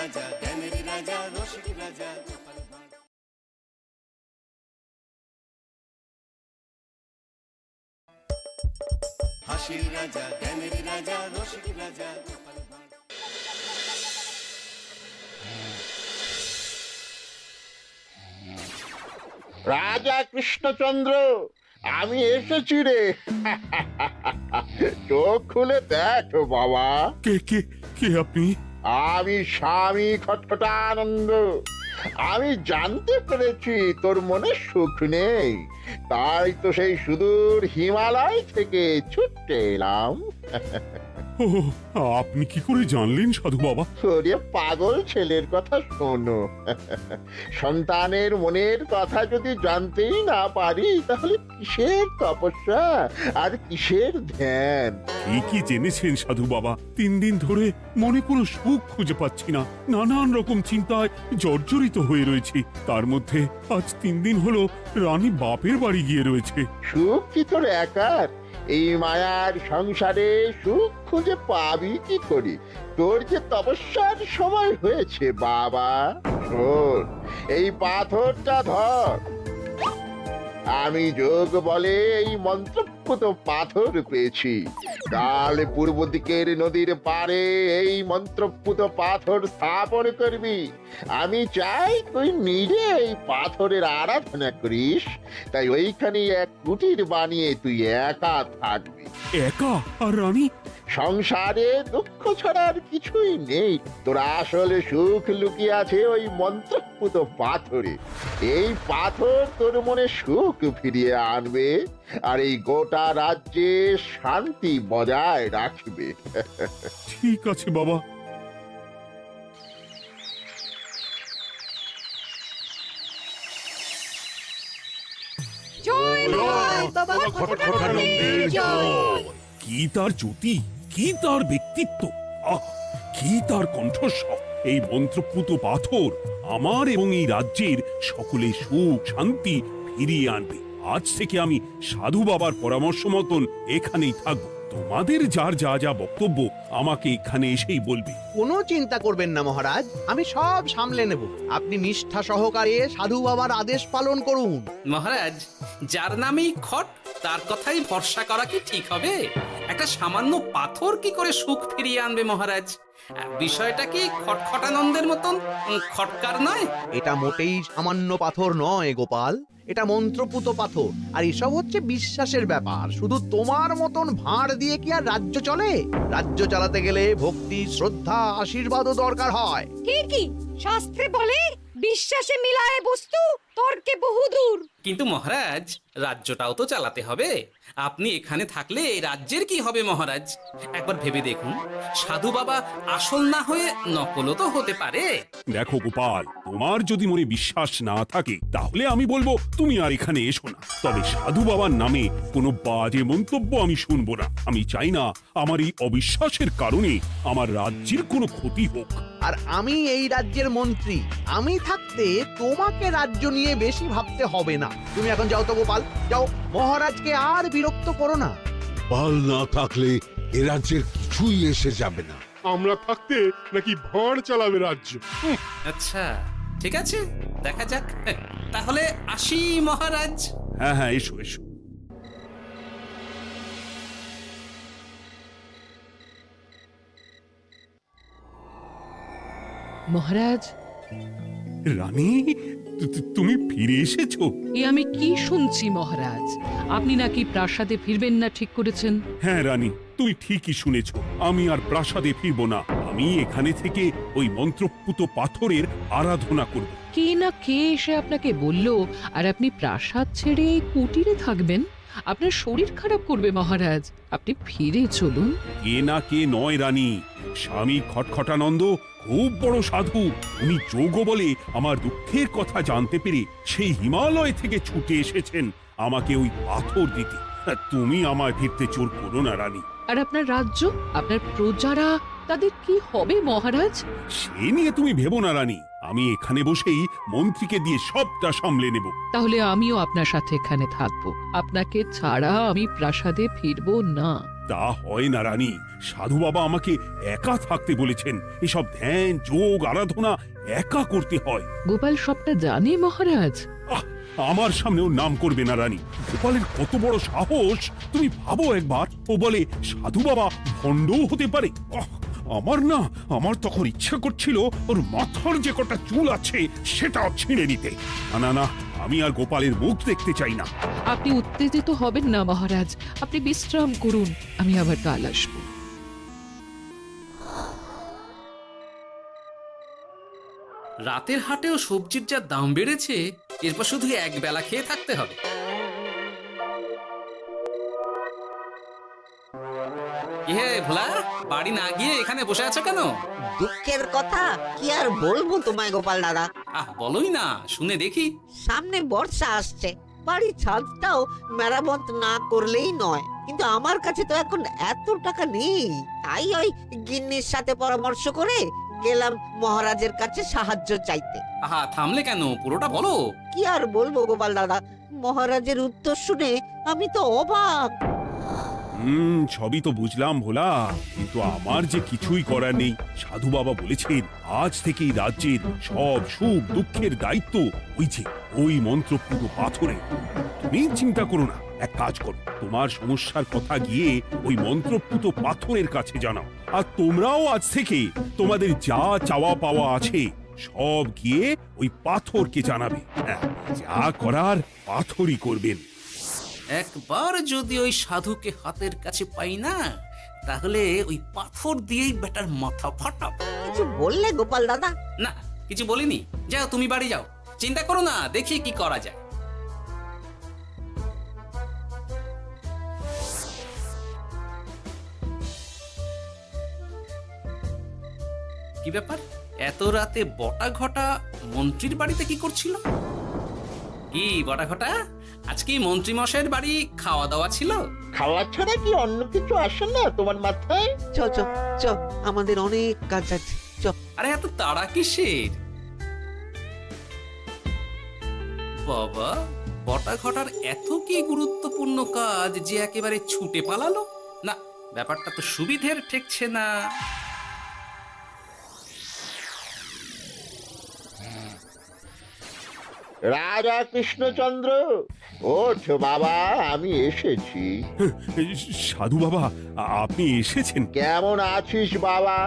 রাজা জ্ঞানের রাজা রসিক রাজা। হাসির রাজা জ্ঞানের রাজা রসিক রাজা। রাজা কৃষ্ণচন্দ্র, আমি এসেছি রে। চোখ খুলে দেখো বাবা। কে কে কে আপনি? আমি স্বামী খটখটানন্দ। আমি জানতে পেরেছি তোর মনে সুখ নেই, তাই তো সেই সুদূর হিমালয় থেকে ছুটে এলাম। ও, আপনি কি করে জানলেন সাধু বাবা? ওরে পাগল ছেলের কথা শোনো। সন্তানের মনের কথা যদি জানতেই না পারি, তাহলে কিসের তপস্যা আর কিসের ধ্যান? কি জেনেছেন সাধু বাবা? 3 দিন ধরে মনে কোনো সুখ খুঁজে পাচ্ছি না, নানান রকম চিন্তায় জর্জরিত হয়ে রয়েছি। তার মধ্যে আজ 3 দিন হলো রানী বাপের বাড়ি গিয়ে রয়েছে। সুখ কি তোর একার? এই মায়ার সংসারে সুখ খুঁজে পাবি কি করে? তোর যে তপস্যার সময় হয়েছে বাবা। শোন, এই পাথরটা ধর। আমি যোগ বলে এই মন্ত্রপুত পাথর পেয়েছি। কাল পূর্ব দিকের নদীর পাড়ে এই মন্ত্রপুত পাথর স্থাপন করবি। আমি চাই তুই নিজে এই পাথরের আরাধনা করিস। তাই ওইখানে এক কুটির বানিয়ে তুই একা থাকবি। একা? আর রানী? সংসারে দুঃখ ছাড়া আর কিছুই নেই। তোর আসলে সুখ লুকিয়ে আছে ওই মন্ত্রপুত পাথরে। এই পাথর তোর মনে সুখ ফিরিয়ে আনবে আর এই গোটা রাজ্যে শান্তি বজায় রাখবে। ঠিক আছে বাবা। জয় বাবা খটখটানন্দের জয়। কি তার জ্যোতি, কি তার ব্যক্তিত্ব, আহ, কি তার কণ্ঠস্বর! এই মন্ত্রপুত পাথর আমার এবং এই রাজ্যের সকলে সুখ শান্তি ফিরিয়ে আনবে। আজ থেকে আমি সাধু বাবার পরামর্শ মতন এখানেই থাকবো। তোমাদের যার যা যা বক্তব্য আমাকে এখানে এসেই বলবে। কোনো চিন্তা করবেন না মহারাজ, আমি সব সামলে নেব। আপনি নিষ্ঠা সহকারে সাধু বাবার আদেশ পালন করুন। মহারাজ, যার নামেই খট তার কথাই ভরসা করা কি ঠিক হবে? একটা সামান্য পাথর কি করে সুখ ফিরিয়ে আনবে মহারাজ? বিষয়টা কি খটখটানন্দের মতন খটকার নয়? এটা মোটেই সামান্য পাথর নয় গোপাল, এটা মন্ত্রপুত পাথর। আর এসব হচ্ছে বিশ্বাসের ব্যাপার। শুধু তোমার মতন ভাঁড় দিয়ে কি আর রাজ্য চলে? রাজ্য চালাতে গেলে ভক্তি, শ্রদ্ধা, আশীর্বাদও দরকার হয়। ঠিকই, শাস্ত্রে বলে বিশ্বাসে মিলায় বস্তু, তর্কে বহুদূর। কিন্তু মহারাজ, রাজ্যটাও তো চালাতে হবে। আপনি এখানে থাকলে এই রাজ্যের কি হবে মহারাজ? একবার ভেবে দেখুন, সাধু বাবা আসল না হয়ে নকলও তো হতে পারে। দেখো গোপাল, তোমার যদি মনে বিশ্বাস না থাকে তাহলে আমি বলবো তুমি আর এখানে এসো না। তবে সাধু বাবার নামে কোনো বাজে মন্তব্য আমি শুনবো না। আমি চাই না আমার এই অবিশ্বাসের কারণে আমার রাজ্যের কোনো ক্ষতি হোক। আর আমি এই রাজ্যের মন্ত্রী, আমি থাকতে তোমাকে রাজ্য নিয়ে বেশি ভাবতে হবে না। তুমি এখন যাও তো গোপাল, যাও। মহারাজকে আর বিরক্ত করো না। পাল না থাকলে এ রাজ্যের কিছুই এসে যাবে না। আমরা থাকতে নাকি ভাঁড় চালাবে রাজ্য? আচ্ছা, ঠিক আছে, দেখা যাক। তাহলে আসি মহারাজ। হ্যাঁ হ্যাঁ, এসো এসো। মহারাজ, রানী, তুমি ফিরে এসেছো? এ আমি কি শুনছি মহারাজ? আপনি নাকি প্রাসাদে ফিরবেন না ঠিক করেছেন? হ্যাঁ রানী, তুমি ঠিকই শুনেছ। আমি আর প্রাসাদে ফিরবো না। আমি এখানে থেকে ওই মন্ত্রপুত পাথরের আরাধনা করব। কে না কে এসে আপনাকে বলল আর আপনি প্রাসাদ ছেড়ে এই কুটিরে থাকবেন? আপনার শরীর খারাপ করবে মহারাজ, আপনি ফিরে চলুন। কে না কে নয় রানী, স্বামী খটখটানন্দ খুব বড় সাধু। উনি যোগ বলে আমার দুঃখের কথা জানতে পেরে সেই হিমালয় থেকে ছুটে এসেছেন আমাকে ওই পাথর দিতে। তুমি আমায় ফিরতে জোর করো না রানী। আর আপনার রাজ্য, আপনার প্রজারা, তাদের কি হবে মহারাজ? সে নিয়ে তুমি ভেবো না রানী, আমি এখানে বসেই মন্ত্রীকে দিয়ে সবটা সামলে নেব। তাহলে আমিও আপনার সাথে এখানে থাকবো। আপনাকে ছাড়া আমি প্রাসাদে ফিরবো না। তা হয় না রানী, সাধু বাবা আমাকে একা থাকতে বলেছেন। এসব ধ্যান যোগ আরাধনা একা করতে হয়। গোপাল সবটা জানে মহারাজ। আহ, আমার সামনেও নাম করবে না রানী। গোপালের কত বড় সাহস তুমি ভাবো একবার। ও বলে সাধু বাবা ভণ্ডও হতে পারে। আমার তখন ইচ্ছা করছিল ওর মাথার যে কটা চুল আছে সেটাও ছিঁড়ে নিতে। না না, আমি আর গোপালের মুখ দেখতে চাই না। আপনি উত্তেজিত হবেন না মহারাজ, আপনি বিশ্রাম করুন, আমি আবার কাল আসবো। রাতের হাটেও সবজির যা দাম বেড়েছে, এরপর শুধু এক বেলা খেয়ে থাকতে হবে। কি হে ভোলা, বাড়ি না গিয়ে এখানে বসে আছো কেন? দুঃখের কথা কি আর বলবো তোমায় গোপাল দাদা। বলোই না, শুনে দেখি। সামনে বর্ষা আসছে, বাড়ির ছাদটাও মেরামত না করলেই নয়। কিন্তু আমার কাছে তো এখন এত টাকা নেই, তাই ওই গিন্নির সাথে পরামর্শ করে গেলাম মহারাজের কাছে সাহায্য চাইতে। থামলে কেন, পুরোটা বলো। কি আর বলবো গোপাল দাদা, মহারাজের উত্তর শুনে আমি তো অবাক। সবই তো বুঝলাম ভোলা, কিন্তু আমার যে কিছুই করার নেই। সাধু বাবা বলেছেন আজ থেকেই রাজ্যের সব সুখ দুঃখের দায়িত্ব ওই মন্ত্রপুত পাথরে। তুমি চিন্তা করো না, এক কাজ করো, তোমার সমস্যার কথা গিয়ে ওই মন্ত্রপুত পাথরের কাছে জানাও। আর তোমরাও আজ থেকে তোমাদের যা চাওয়া পাওয়া আছে সব গিয়ে ওই পাথরকে জানাবে। যা করার পাথরই করবেন। একবার যদি ওই সাধুকে হাতের কাছে পাই না, তাহলে ওই পাথর দিয়েই বেটার মাথা ফাটাবো। কিছু বললে গোপাল দাদা? না, কিছু বলিনি। যাও, তুমি বাড়ি যাও, চিন্তা করো না, দেখি কি করা যায়। কি ব্যাপার, এত রাতে বটা ঘটা মন্ত্রীর বাড়িতে কি করছিল? কি বটা ঘটা, আজকে মন্ত্রী মশাইয়ের বাড়ি খাওয়া দাওয়া ছিল? খাওয়া ছাড়া কি অন্য কিছু আসে না তোমার মাথায়? চ চ চ, আমাদের অনেক কাজ আছে, চ। আরে এত তাড়া কিসের? বাবা, বটা ঘটার এত কি গুরুত্বপূর্ণ কাজ যে একেবারে ছুটে পালালো? না, ব্যাপারটা তো সুবিধের ঠেকছে না। রাজা কৃষ্ণচন্দ্র, ওঠ বাবা, আমি এসেছি। সাধু বাবা, আপনি এসেছেন? কেমন আছিস বাবা?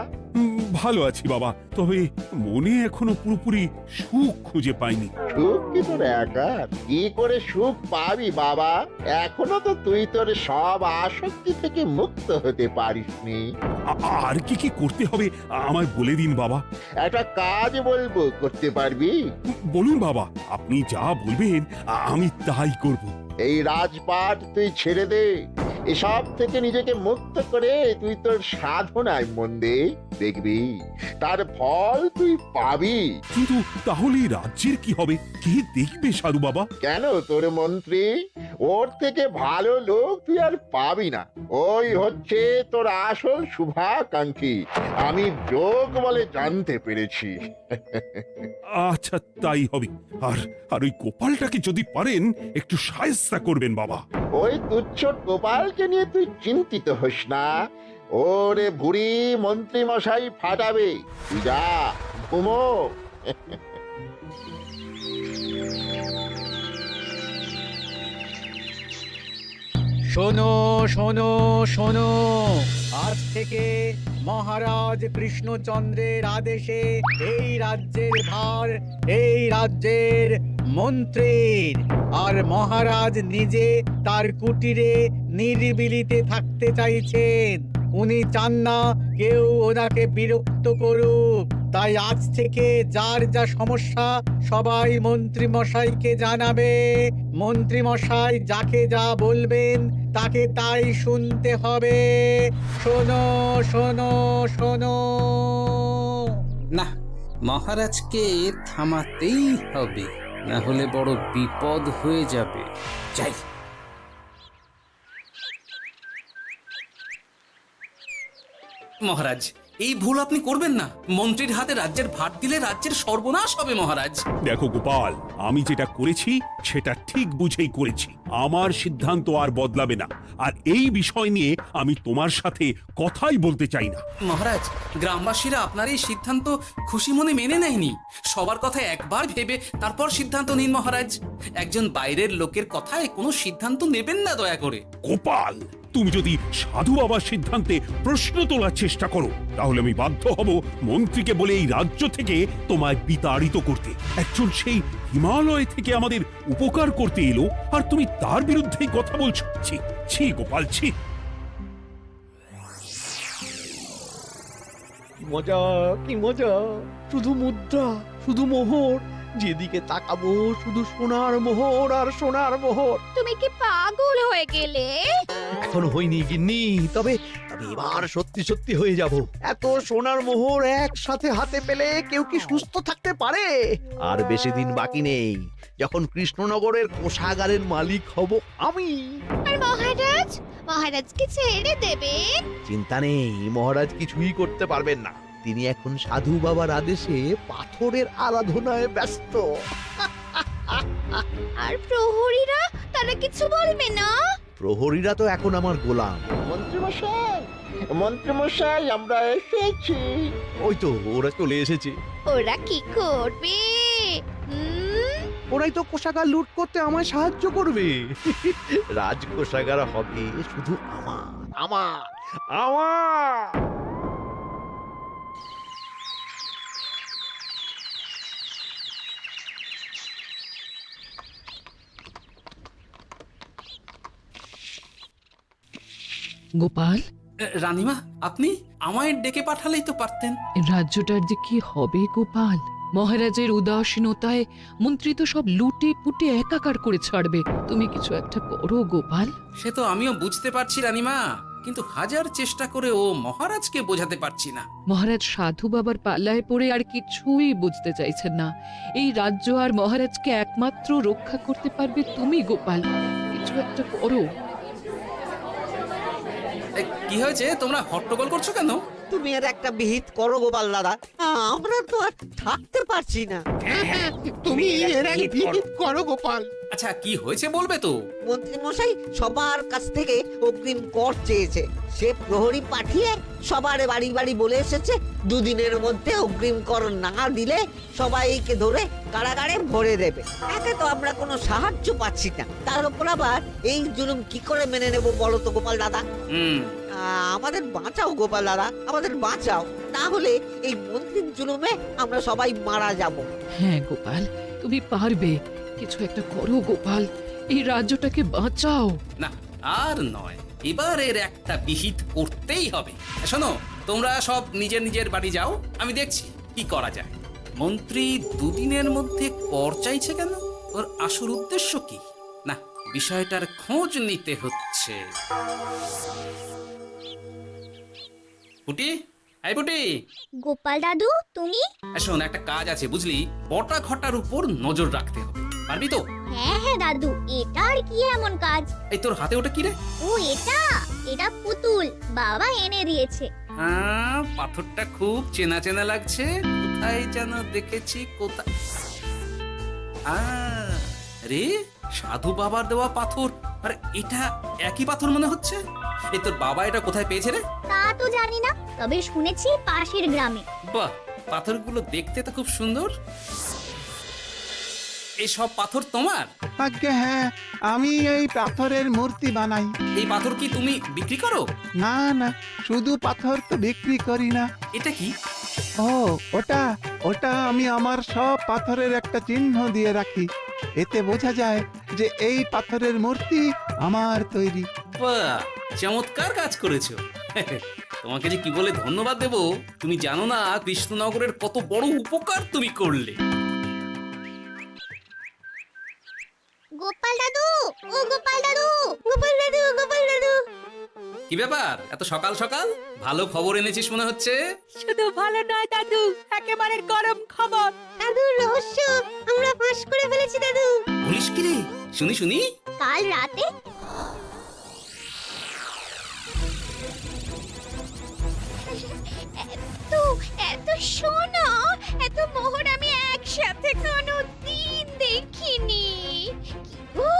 ভালো আছি বাবা, তবে মনে এখনো পুরোপুরি সুখ খুঁজে পাইনি। সুখ কি তোর একার? কি করে সুখ পাবি বাবা? এখনো তো তুই তোর সব আসক্তি থেকে মুক্ত হতে পারিসনি। আর কি কি করতে হবে আমায় বলে দিন বাবা। একটা কাজ বলবো, করতে পারবি? বলুন বাবা, আপনি যা বলবেন আমি তাই করব। এই রাজপাট তুই ছেড়ে দে, এসব থেকে নিজেকে মুক্ত করে তুই তোর সাধনায় মন দে, দেখবি তার ফল তুই পাবি। কিন্তু তাহলে রাজ্যের কি হবে? কে দেখবে সাধু বাবা? কেন, তোর মন্ত্রী? ওর থেকে ভালো লোক তুই আর পাবি না। ওই হচ্ছে তোর আসল শুভাকাঙ্ক্ষী, আমি যোগ বলে জানতে পেরেছি। আচ্ছা, তাই হবে। আর ওই গোপালটাকে যদি পারেন একটু সাহায্য করবেন বাবা। ওই তুচ্ছ গোপালকে নিয়ে তুই চিন্তিত হোস না, ওরে বুড়ি মন্ত্রী মশাই ফাটাবে। তুই যা, ঘুমো। শোনো শোনো শোনো, আজ থেকে মহারাজ কৃষ্ণচন্দ্রের আদেশে এই রাজ্যের ভার এই রাজ্যের মন্ত্রীর। আর মহারাজ নিজে তার কুটিরে নিরিবিলিতে থাকতে চাইছেন। উনি চান না কেউ ওনাকে বিরক্ত করুক। তাই আজ থেকে যার যা সমস্যা সবাই মন্ত্রী মশাইকে জানাবে। মন্ত্রী মশাই যাকে যা বলবেন তাকে তাই শুনতে হবে। শোনো শোনো শোনো। না, মহারাজকে থামাতেই হবে, না হলে বড় বিপদ হয়ে যাবে। যাই। মহারাজ, এই ভুল আপনি করবেন না। মন্ত্রীর হাতে রাজ্যের ভার দিলে রাজ্যের সর্বনাশ হবে মহারাজ। দেখো গোপাল, আমি যেটা করেছি সেটা ঠিক বুঝেই করেছি। আমার সিদ্ধান্ত আর বদলাবে না, আর এই বিষয় নিয়ে আমি তোমার সাথে কথাই বলতে চাই না। মহারাজ, গ্রামবাসীরা আপনার এই সিদ্ধান্ত খুশি মনে মেনে নেয়নি। সবার কথা একবার ভেবে তারপর সিদ্ধান্ত নিন মহারাজ। একজন বাইরের লোকের কথায় কোনো সিদ্ধান্ত নেবেন না দয়া করে। গোপাল, তুমি যদি সাধু বাবার সিদ্ধান্তে প্রশ্ন তোলার চেষ্টা করো তাহলে আমি বাধ্য হব মন্ত্রীকে বলে এই রাজ্য থেকে তোমায় বিতাড়িত করতে। একজন সেই হিমালয় থেকে আমাদের উপকার করতে এলো আর তুমি তার বিরুদ্ধেই কথা বলছো। ছি ছি গোপাল, ছি। মজা, কি মজা! শুধু মুদ্রা, শুধু মোহর, যেদিকে তাকাবো শুধু সোনার মোহর আর সোনার মোহর। তুমি কি পাগল হয়ে গেলে? এখন হইনি গিন্নি, তবে এবার সত্যি সত্যি হয়ে যাব। এত সোনার মোহর একসাথে হাতে পেলে কেউ কি সুস্থ থাকতে পারে? আর বেশি দিন বাকি নেই যখন কৃষ্ণনগরের কোষাগারের মালিক হব আমি। আর মহারাজ, মহারাজকে ছেড়ে দেবেন? চিন্তা নেই, মহারাজ কিছুই করতে পারবেন না। তিনি এখন সাধু বাবার আদেশে পাথরের আরাধনায় ব্যস্ত। আর প্রহরীরা, তারা কিছু বলবে না? প্রহরীরা তো এখন আমার গোলাম। মন্ত্রীমশাই, মন্ত্রীমশাই, আমরা এসেছি। ওই তো ওরা চলে এসেছে। ওরা কি করবে? ওরাই তো কোষাগার লুট করতে আমায় সাহায্য করবে। রাজ কোষাগার হবে শুধু আমার, আমার, আমার। গোপাল, রানীমা, আপনি আমায় ডেকে পাঠালেই তো পারতেন। রাজ্যটার যে কি হবে গোপাল? মহারাজের উদাসীনতায় মন্ত্রী তো সব লুটে পুটে একাকার করে ছাড়বে। তুমি কিছু একটা করো গোপাল। সে তো আমিও বুঝতে পারছি রানীমা, কিন্তু হাজার চেষ্টা করে ও মহারাজকে বোঝাতে পারছি না। মহারাজ সাধু বাবার পাল্লায় পড়ে আর কিছুই বুঝতে চাইছেন না। এই রাজ্য আর মহারাজকে একমাত্র রক্ষা করতে পারবে তুমি গোপাল। কিছু একটা করো। কি হয়েছে? তোমরা হট্টগোল করছো কেন? তুমি আর একটা বিহিত করো গোপাল দাদা, আমরা তো আর থাকতে পারছি না। তুমি এর এক বিহিত করো গোপাল। আচ্ছা, কি হয়েছে বলবে তো? মন্ত্রী মশাই সবার কাছ থেকে অগ্রিম কর চেয়েছে। সে প্রহরী পাঠিয়ে সবার বাড়ি বাড়ি বলে এসেছে দুদিনের মধ্যে অগ্রিম কর না দিলে সবাইকে ধরে কারাগারে ভরে দেবে। একে তো আমরা কোনো সাহায্য পাচ্ছি না, তার উপর আবার এই জুলুম কি করে মেনে নেব বলো তো গোপাল দাদা? আমাদের বাঁচাও গোপাল দাদা, আমাদের বাঁচাও, না হলে এই মন্ত্রীর জুলুমে আমরা সবাই মারা যাব। হ্যাঁ গোপাল, তুমি পারবে। কিছু একটা করো গোপাল, এই রাজ্যটাকে বাঁচাও। না, আর নয়, এবার এর একটা বিহিত করতেই হবে। শোনো, তোমরা সব নিজের নিজের বাড়ি যাও, আমি দেখছি কি করা যায়। মন্ত্রী দুদিনের মধ্যে কর চাইছে কেন? ওর আসল উদ্দেশ্য কি? না, বিষয়টার খোঁজ নিতে হচ্ছে। পুটি, এই পুটি। গোপাল দাদু, তুমি? শোন, একটা কাজ আছে বুঝলি, বটা ঘটার উপর নজর রাখতে হবে। পারবি তো? হ্যাঁ হ্যাঁ দাদু, এটা আর কি এমন কাজ? এই তোর হাতে ওটা কি রে? ও এটা পুতুল, বাবা এনে দিয়েছে। পাথরটা খুব চেনা চেনা লাগছে, কোথায় যেন দেখেছি। কোথায়? রে, সাধু বাবার দেওয়া পাথর। আরে এটা একই পাথর মনে হচ্ছে। এই তোর বাবা এটা কোথায় পেয়েছে রে? তা তো জানি না, তবে শুনেছি পাশের গ্রামে। বাহ, পাথরগুলো দেখতে তো খুব সুন্দর। এই সব পাথর তোমার? আজ্ঞে হ্যাঁ, আমি এই পাথরের মূর্তি বানাই। এই পাথর কি তুমি বিক্রি করো? না না, শুধু পাথর তো বিক্রি করি না। এটা কি? ও, ওটা আমি আমার সব পাথরের একটা চিহ্ন দিয়ে রাখি। এতে বোঝা যায় যে এই পাথরের মূর্তি আমার তৈরি। বাহ, চমৎকার কাজ করেছো। তোমাকে যে কি বলে ধন্যবাদ দেব তুমি জানো না। কৃষ্ণনগরের কত বড় উপকার তুমি করলে। গোপাল দাদু, ও গোপাল দাদু, গোপাল দাদু, গোপাল দাদু। কি ব্যাপার, এত সকাল সকাল? ভালো খবর এনেছিস মনে হচ্ছে। শুধু ভালো নয় দাদু, একেবারে গরম খবর। দাদু, রহস্য আমরা ফাঁস করে ফেলেছি দাদু। বলিস কি রে? শুনি শুনি। কাল রাতে এত সোনা এত মোহর আমি একসাথে কোনো দিন দেখিনি কি গো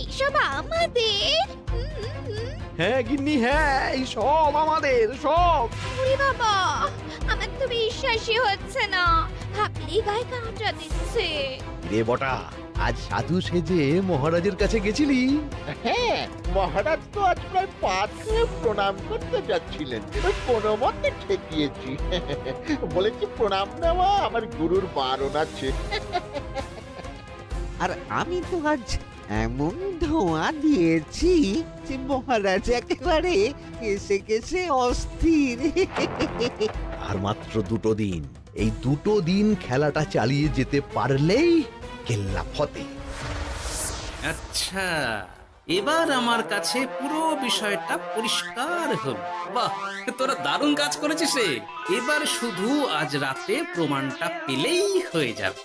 এইসব আমাদের হ্যাঁ গিন্নি, হ্যাঁ, এই সব আমাদের, সব। ওরে বাবা আমার তো বিশ্বাসই হচ্ছে না ভাবলেই গায়ে কাঁটা দিচ্ছে রে বটা, আজ সাধু সেজে মহারাজের কাছে গেছিলি? হ্যাঁ, মহারাজ তো আজ প্রায় পা ছুঁয়ে প্রণাম করতে যাচ্ছিলেন, ওই কোনো মতে ঠেকিয়েছি। বলেছি প্রণাম নেওয়া আমার গুরুর বারণ আছে। আর আমি তো আজ এমন ধোঁয়া দিয়েছি যে মহারাজ একেবারে কেসে কেসে অস্থির। আর মাত্র 2 দিন, এই 2 দিন খেলাটা চালিয়ে যেতে পারলেই কেল্লা ফতে। আচ্ছা, এবার আমার কাছে পুরো বিষয়টা পরিষ্কার হলো। বাহ, তোরা দারুণ কাজ করেছিস রে। এবার শুধু আজ রাতে প্রমাণটা পেলেই হয়ে যাবে।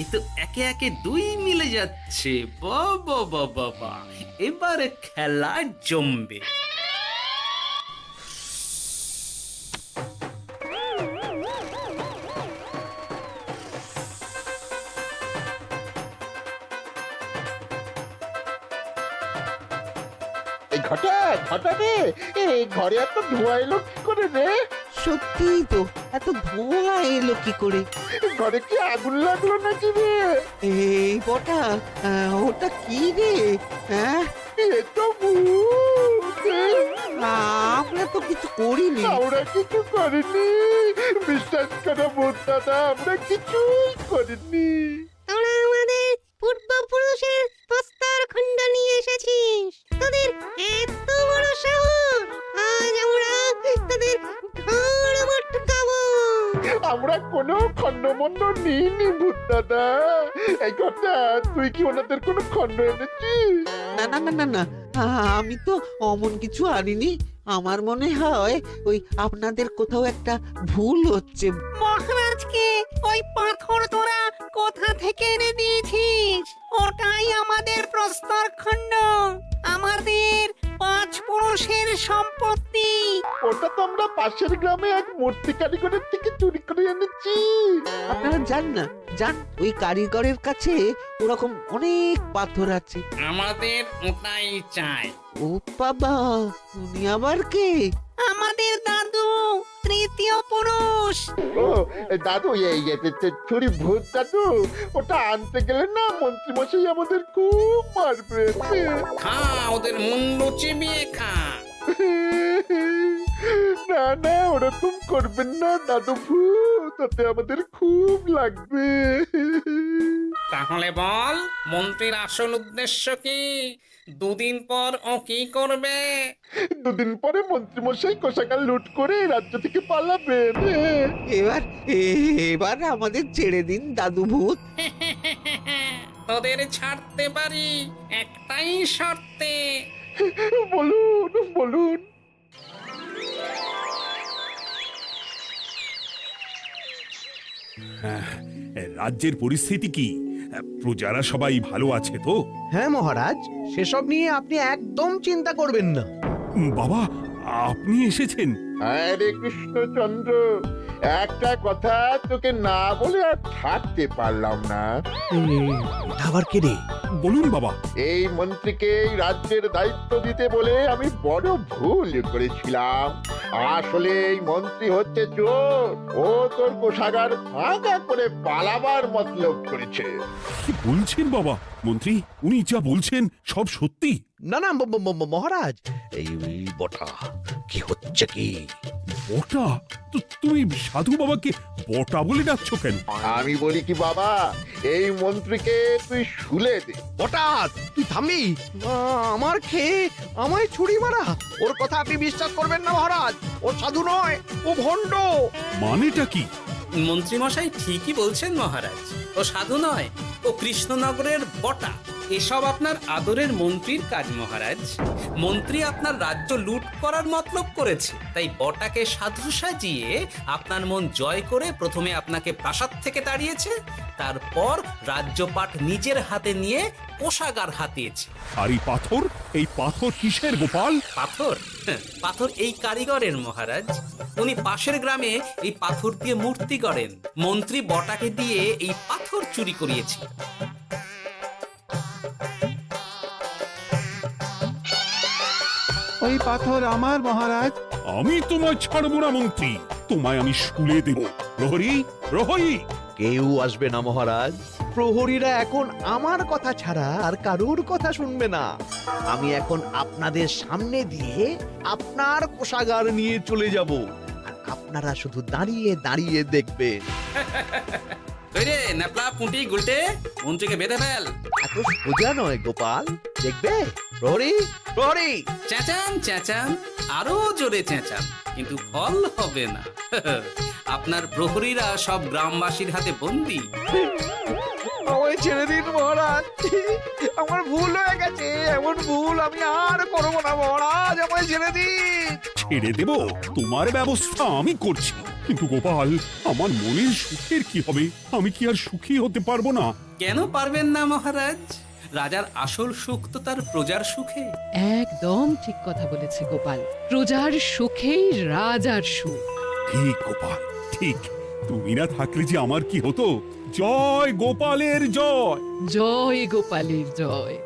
এই তো একে একে 2 মিলে যাচ্ছে। বাবা বাবা বাবা, এবার খেলা জমবে। এই ঘটা ঘটা রে, এই ঘরে এত ধোঁয়া এলো কি করে রে? সত্যি তো, এত ধোঁয়া এলো কি করে? ঘরে কি আগুন লাগলো নাকি রে? এই বটা, ওটা কি রে? হ্যাঁ, এ তো ভূত। আমরা তো কিছু করিনি। আমরা কিছু করিনি, বিশ্বাস করো ভূত দাদা, আমরা কিছুই করিনি। তোরা আমাদের পূর্বপুরুষের প্রস্তর খণ্ড নিয়ে এসেছিস তোদের এত বড় সাহস আজ আমরা তোদের ঘর মটকাবো আমরা কোনো খণ্ডমণ্ড নিইনি ভূত দাদা। এই কথা, তুই কি ওনাদের কোনো খণ্ড এনেছিস? না না না না না, আমি তো অমন কিছু আনিনি। আমার মনে হয় ওই আপনাদের কোথাও একটা ভুল হচ্ছে। মহারাজকে ওই পাথর তোরা কোথা থেকে এনে দিয়েছিস? ওটাই আমাদের প্রস্তর খণ্ড, আমাদের 5 পুরুষের সম্পত্তি। ওটা তো আমরা পাশের গ্রামে এক মূর্তি কারিগরের থেকে চুরি করে এনেছি। আপনারা যান না, যান, ওই কারিগরের কাছে ওরকম অনেক পাথর আছে। আমাদের ওটাই চাই। ও বাবা, উনি আবার কে? আমাদের দাদু তৃতীয় পুরুষ। ও দাদু, এই ছুরি ভূত দাদু, ওটা আনতে গেলে না মন্ত্রী মশাই আমাদের খুব মারবে। খা, ওদের মুন্ডু চিবিয়ে খা। না না, ওরকম করবেন না দাদু ভূত, তাতে আমাদের খুব লাগবে। তাহলে বল, মন্ত্রীর আসল উদ্দেশ্য কি? 2 দিন পর ও কি করবে? 2 দিন পরে মন্ত্রী মশাই কোষাগার লুট করে রাজ্য থেকে পালাবেন। এবার আমাদের ছেড়ে দিন দাদু ভূত। তোদের ছাড়তে পারি একটাই শর্তে। বলুন বলুন। রাজ্যের পরিস্থিতি কি? প্রজারা সবাই ভালো আছে তো? হ্যাঁ মহারাজ, সেসব নিয়ে আপনি একদম চিন্তা করবেন না। বাবা, আপনি এসেছেন? আরে কৃষ্ণচন্দ্র, একটা কথা তোকে না বলে আর থাকতে পারলাম না। আবার কে রে? বলুন বাবা। এই মন্ত্রীকে এই রাজ্যের দায়িত্ব দিতে বলে আমি বড় ভুল করেছিলাম। আসলে এই মন্ত্রী হচ্ছে চোর, ও তোর কোষাগার ভাঙা করে পালাবার মতলব করেছে। কি বলছেন বাবা? মন্ত্রী, উনি যা বলছেন সব সত্যি? না না মহারাজ, এই বটা কি হচ্ছে কি? বটা? তো তুমি সাধু বাবাকে বটা বলে ডাকছো কেন? আমি বলি কি বাবা, এই মন্ত্রীকে তুই শুলে দে। বটা, তুই থামবি? আমার খেয়ে আমায় ছুরি মারা? ওর কথা আপনি বিশ্বাস করবেন না মহারাজ, ও সাধু নয়, ও ভণ্ড। মানেটা কি? মন্ত্রী মশাই ঠিকই বলছেন মহারাজ, ও সাধু নয়, ও কৃষ্ণনগরের বটা। এসব আপনার আদরের মন্ত্রীর কাজ মহারাজ। মন্ত্রী আপনার রাজ্য লুট করার মতলব করেছে, তাই বটাকে সাধু সাজিয়ে আপনার মন জয় করে প্রথমে আপনাকে প্রাসাদ থেকে তাড়িয়েছে, তারপর রাজ্যপাট নিজের হাতে নিয়ে কোষাগার হাতিয়েছে। আর এই পাথর কিসের গোপাল? পাথর? পাথর এই কারিগরের মহারাজ। উনি পাশের গ্রামে এই পাথর দিয়ে মূর্তি গড়েন। মন্ত্রী বটাকে দিয়ে এই পাথর চুরি করিয়েছে। ওই পাথর আমার মহারাজ। আমি তোমায় ছাড়বো না মন্ত্রী, তোমায় আমি শুলে দেব। প্রহরী, প্রহরী! কেউ আসবে না মহারাজ। প্রহরীরা এখন আমার কথা ছাড়া আর কারুর কথা শুনবে না। আমি এখন আপনাদের সামনে দিয়ে আপনার কোষাগার নিয়ে চলে যাব, আর আপনারা শুধু দাঁড়িয়ে দাঁড়িয়ে দেখবেন। রে ন্যাপলা পুঁটি গুলটে, মন্ত্রীকে বেঁধে ফেল। এত সোজা নয় গোপাল, দেখবে? প্রহরী, প্রহরী! চেঁচান চেঁচান, আরো জোরে চেঁচান, কিন্তু ফল হবে না। আপনার প্রহরীরা সব গ্রামবাসীর হাতে বন্দী। আমায় ছেড়ে দিন মহারাজ, আমার ভুল হয়ে গেছে। এমন ভুল আমি আর করবো না মহারাজ, আমায় ছেড়ে দিন। ছেড়ে দেব? তোমার ব্যবস্থা আমি করছি। কিন্তু গোপাল, আমার মনের সুখের কি হবে? আমি কি আর সুখী হতে পারবো না? কেন পারবেন না মহারাজ? রাজার আসল সুখ তো তার প্রজার সুখে। একদম ঠিক কথা বলেছে গোপাল। প্রজার সুখেই রাজার সুখ। ঠিক গোপাল, ঠিক। তুমি না থাকলে যে আমার কি হতো? জয় গোপালের জয়! জয় গোপালের জয়।